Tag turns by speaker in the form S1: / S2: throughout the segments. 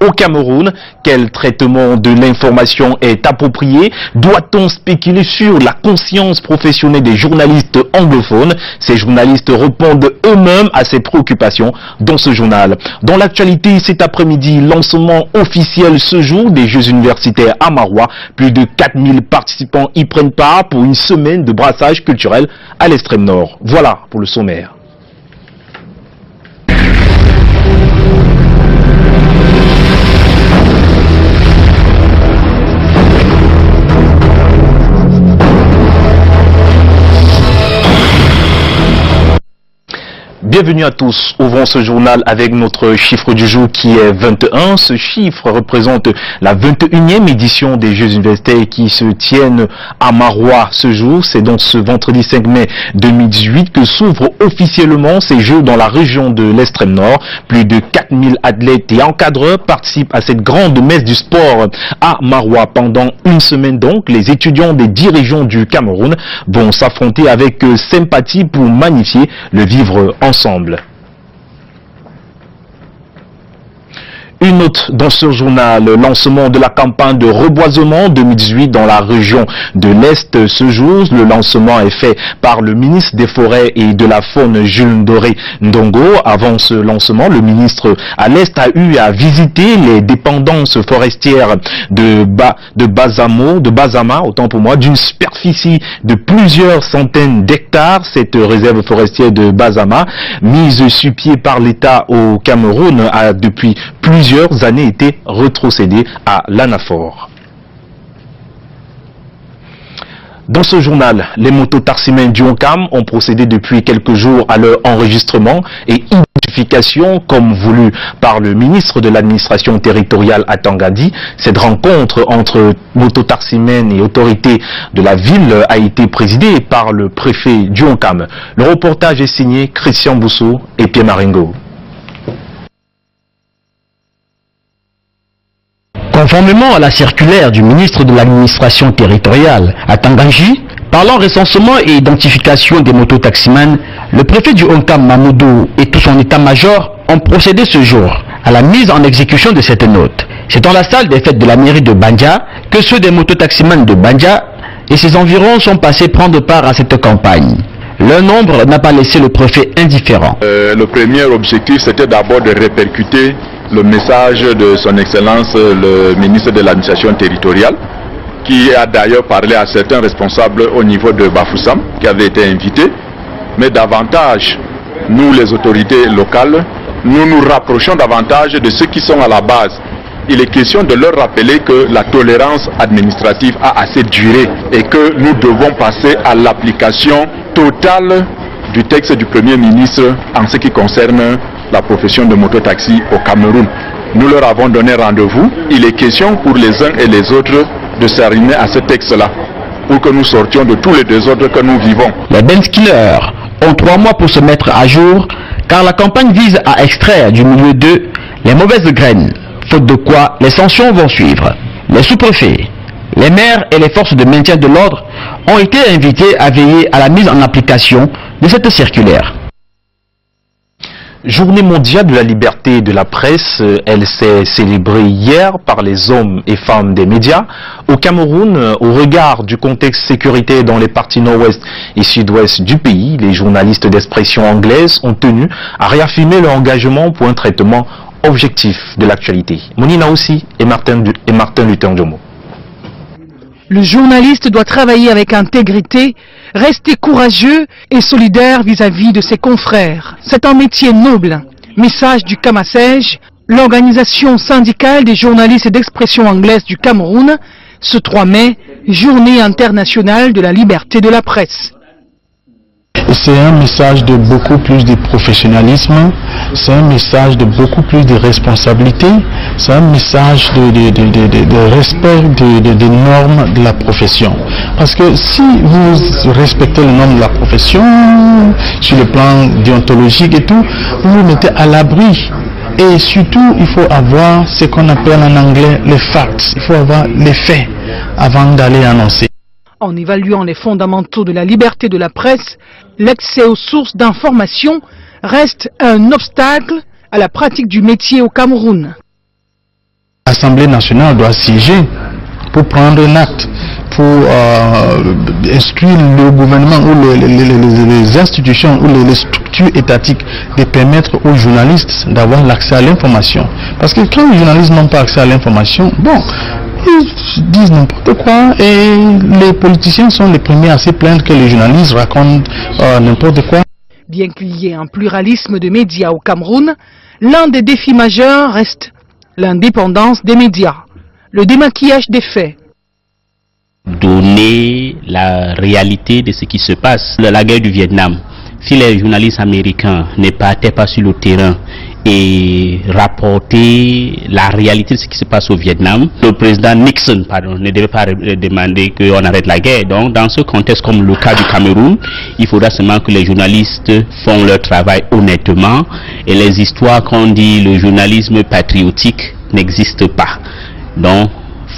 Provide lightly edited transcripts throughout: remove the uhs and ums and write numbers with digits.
S1: au Cameroun? Quel traitement de l'information est approprié? Doit-on spéculer sur la conscience professionnelle des journalistes anglophones? Ces journalistes répondent eux-mêmes à ces préoccupations dans ce journal. Dans l'actualité, cet après-midi, lancement officiel ce jour des Jeux universitaires à Maroua. Plus de 4000 participants y prennent part pour une semaine de brassage culturel à l'extrême nord. Voilà pour le sommaire. Bienvenue à tous. Ouvrons ce journal avec notre chiffre du jour qui est 21. Ce chiffre représente la 21e édition des Jeux universitaires qui se tiennent à Maroua ce jour. C'est donc ce vendredi 5 mai 2018 que s'ouvrent officiellement ces Jeux dans la région de l'extrême nord. Plus de 4000 athlètes et encadreurs participent à cette grande messe du sport à Maroua. Pendant une semaine donc, les étudiants des 10 régions du Cameroun vont s'affronter avec sympathie pour magnifier le vivre ensemble. Une note dans ce journal, le lancement de la campagne de reboisement 2018 dans la région de l'Est ce jour. Le lancement est fait par le ministre des Forêts et de la Faune, Jules Ndoré Ndongo. Avant ce lancement, le ministre à l'Est a eu à visiter les dépendances forestières de Bazama, autant pour moi, d'une superficie de plusieurs centaines d'hectares. Cette réserve forestière de Bazama, mise sur pied par l'État au Cameroun, a depuis plusieurs années été rétrocédée à l'ANAFOR. Dans ce journal, les mototaximens du ONCAM ont procédé depuis quelques jours à leur enregistrement et identification comme voulu par le ministre de l'administration territoriale à Tangadi. Cette rencontre entre mototaximens et autorités de la ville a été présidée par le préfet du ONCAM. Le reportage est signé Christian Bousso et Pierre Maringo.
S2: Conformément à la circulaire du ministre de l'administration territoriale à Tanganji, parlant recensement et identification des mototaximans, le préfet du ONCAM Mamoudou et tout son état-major ont procédé ce jour à la mise en exécution de cette note. C'est dans la salle des fêtes de la mairie de Bandia que ceux des mototaximans de Bandia et ses environs sont passés prendre part à cette campagne. Leur nombre n'a pas laissé le préfet indifférent.
S3: Le premier objectif, c'était d'abord de répercuter le message de son Excellence le ministre de l'administration territoriale, qui a d'ailleurs parlé à certains responsables au niveau de Bafoussam, qui avaient été invités. Mais davantage, nous les autorités locales, nous nous rapprochons davantage de ceux qui sont à la base. Il est question de leur rappeler que la tolérance administrative a assez duré et que nous devons passer à l'application totale du texte du Premier ministre en ce qui concerne la profession de mototaxi au Cameroun. Nous leur avons donné rendez-vous. Il est question pour les uns et les autres de s'arrimer à ce texte-là pour que nous sortions de tous les désordres que nous vivons.
S2: Les benskillers ont 3 mois pour se mettre à jour car la campagne vise à extraire du milieu d'eux les mauvaises graines, faute de quoi les sanctions vont suivre. Les sous-préfets, les maires et les forces de maintien de l'ordre ont été invités à veiller à la mise en application de cette circulaire.
S1: Journée mondiale de la liberté de la presse, elle s'est célébrée hier par les hommes et femmes des médias. Au Cameroun, au regard du contexte sécuritaire dans les parties nord-ouest et sud-ouest du pays, les journalistes d'expression anglaise ont tenu à réaffirmer leur engagement pour un traitement objectif de l'actualité. Monina aussi et Martin Luther Ndjomo.
S4: Le journaliste doit travailler avec intégrité, rester courageux et solidaire vis-à-vis de ses confrères. C'est un métier noble. Message du Kamasej, l'organisation syndicale des journalistes d'expression anglaise du Cameroun, ce 3 mai, journée internationale de la liberté de la presse.
S5: C'est un message de beaucoup plus de professionnalisme, c'est un message de beaucoup plus de responsabilité, c'est un message de respect des normes de la profession. Parce que si vous respectez les normes de la profession, sur le plan déontologique et tout, vous vous mettez à l'abri. Et surtout, il faut avoir ce qu'on appelle en anglais les facts, il faut avoir les faits avant d'aller annoncer.
S4: En évaluant les fondamentaux de la liberté de la presse, l'accès aux sources d'information reste un obstacle à la pratique du métier au Cameroun.
S5: l'Assemblée nationale doit siéger pour prendre un acte, pour instruire le gouvernement ou les institutions ou les structures étatiques de permettre aux journalistes d'avoir l'accès à l'information. Parce que quand les journalistes n'ont pas accès à l'information, bon, ils disent n'importe quoi et les politiciens sont les premiers à se plaindre que les journalistes racontent n'importe quoi.
S4: Bien qu'il y ait un pluralisme de médias au Cameroun, l'un des défis majeurs reste l'indépendance des médias, le démaquillage des faits.
S6: Donner la réalité de ce qui se passe. La guerre du Vietnam, si les journalistes américains ne partaient pas sur le terrain et rapporter la réalité de ce qui se passe au Vietnam, le président Nixon ne devait pas demander qu'on arrête la guerre. Donc dans ce contexte comme le cas du Cameroun, il faudra seulement que les journalistes font leur travail honnêtement et les histoires qu'on dit le journalisme patriotique n'existe pas. Donc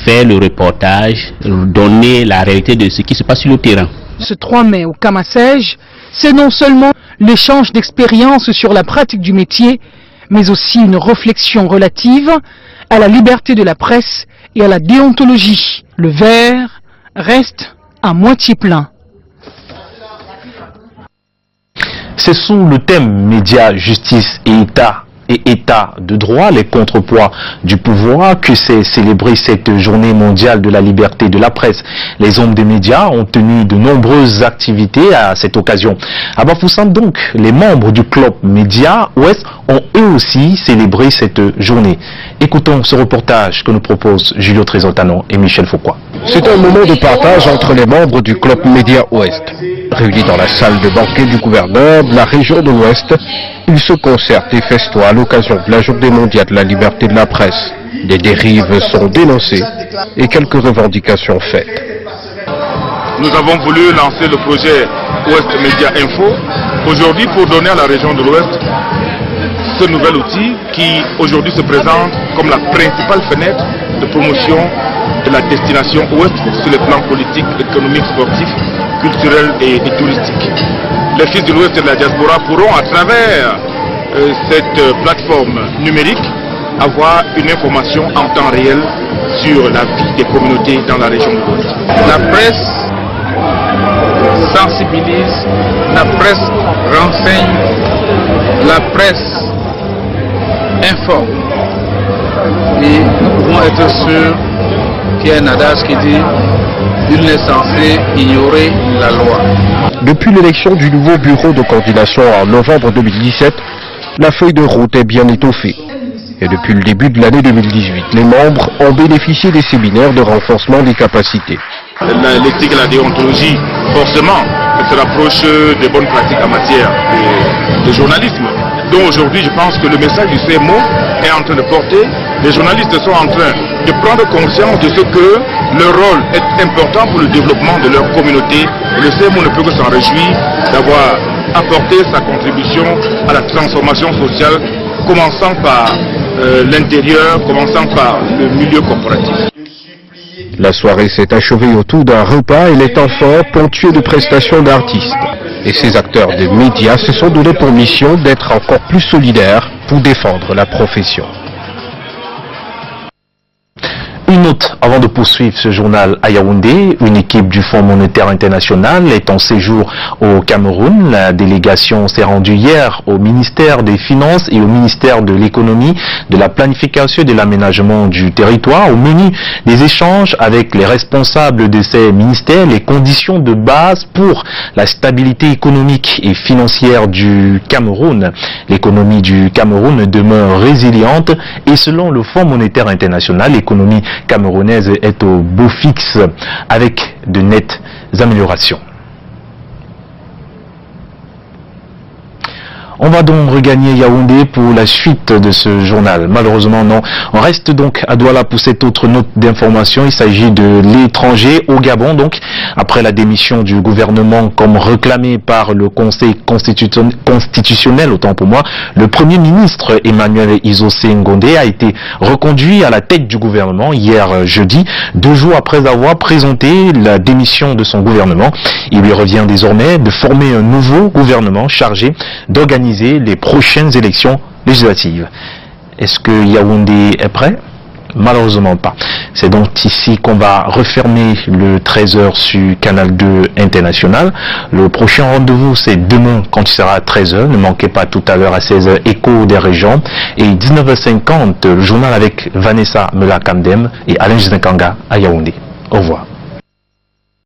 S6: faire le reportage, donner la réalité de ce qui se passe sur le terrain.
S4: Ce 3 mai au Kamasej, c'est non seulement l'échange d'expériences sur la pratique du métier, mais aussi une réflexion relative à la liberté de la presse et à la déontologie. Le verre reste à moitié plein.
S1: C'est sous le thème médias, justice et État de droit, les contrepoids du pouvoir, que s'est célébrée cette journée mondiale de la liberté de la presse. Les hommes des médias ont tenu de nombreuses activités à cette occasion. À Bafoussam donc, les membres du club Média Ouest ont eux aussi célébré cette journée. Écoutons ce reportage que nous proposent Julio Trésotano et Michel Foucault.
S7: C'est un moment de partage entre les membres du club Média Ouest. Réunis dans la salle de banquet du gouverneur de la région de l'Ouest, ils se concertent et festoient à l'occasion de la journée mondiale de la liberté de la presse. Des dérives sont dénoncées et quelques revendications faites.
S3: Nous avons voulu lancer le projet Ouest Média Info aujourd'hui pour donner à la région de l'Ouest ce nouvel outil qui aujourd'hui se présente comme la principale fenêtre de promotion de la destination Ouest sur le plan politique, économique, sportif, culturel et touristique. Les fils de l'Ouest et de la diaspora pourront à travers cette plateforme numérique avoir une information en temps réel sur la vie des communautés dans la région de l'Ouest.
S8: La presse sensibilise, la presse renseigne, la presse informe. Et nous pouvons être sûrs qu'il y a un adage qui dit « Nul n'est censé ignorer la loi ».
S7: Depuis l'élection du nouveau bureau de coordination en novembre 2017, la feuille de route est bien étoffée. Et depuis le début de l'année 2018, les membres ont bénéficié des séminaires de renforcement des capacités.
S3: L'éthique et la déontologie, forcément, se rapproche des bonnes pratiques en matière de journalisme. Donc aujourd'hui, je pense que le message du CMO est en train de porter. Les journalistes sont en train de prendre conscience de ce que leur rôle est important pour le développement de leur communauté. Et le CMO ne peut que s'en réjouir d'avoir apporté sa contribution à la transformation sociale, commençant par l'intérieur, commençant par le milieu corporatif.
S7: La soirée s'est achevée autour d'un repas et les temps forts ponctués de prestations d'artistes. Et ces acteurs des médias se sont donnés pour mission d'être encore plus solidaires pour défendre la profession.
S1: Une note avant de poursuivre ce journal à Yaoundé. Une équipe du Fonds monétaire international est en séjour au Cameroun. La délégation s'est rendue hier au ministère des Finances et au ministère de l'Économie, de la Planification et de l'Aménagement du territoire. Au menu des échanges avec les responsables de ces ministères, les conditions de base pour la stabilité économique et financière du Cameroun. L'économie du Cameroun demeure résiliente et selon le Fonds monétaire international, l'économie camerounaise est au beau fixe avec de nettes améliorations. On va donc regagner Yaoundé pour la suite de ce journal. Malheureusement, non. On reste donc à Douala pour cette autre note d'information. Il s'agit de l'étranger au Gabon. Donc, après la démission du gouvernement comme réclamé par le Conseil constitutionnel, autant pour moi, le Premier ministre Emmanuel Issossé Ngondé a été reconduit à la tête du gouvernement hier jeudi, 2 jours après avoir présenté la démission de son gouvernement. Il lui revient désormais de former un nouveau gouvernement chargé d'organiser les prochaines élections législatives. Est-ce que Yaoundé est prêt? Malheureusement pas. C'est donc ici qu'on va refermer le 13h sur Canal 2 International. Le prochain rendez-vous, c'est demain quand il sera à 13h. Ne manquez pas tout à l'heure à 16h, Écho des régions. Et 19h50, le journal avec Vanessa Mela Kandem et Alain Gizinkanga à Yaoundé. Au revoir.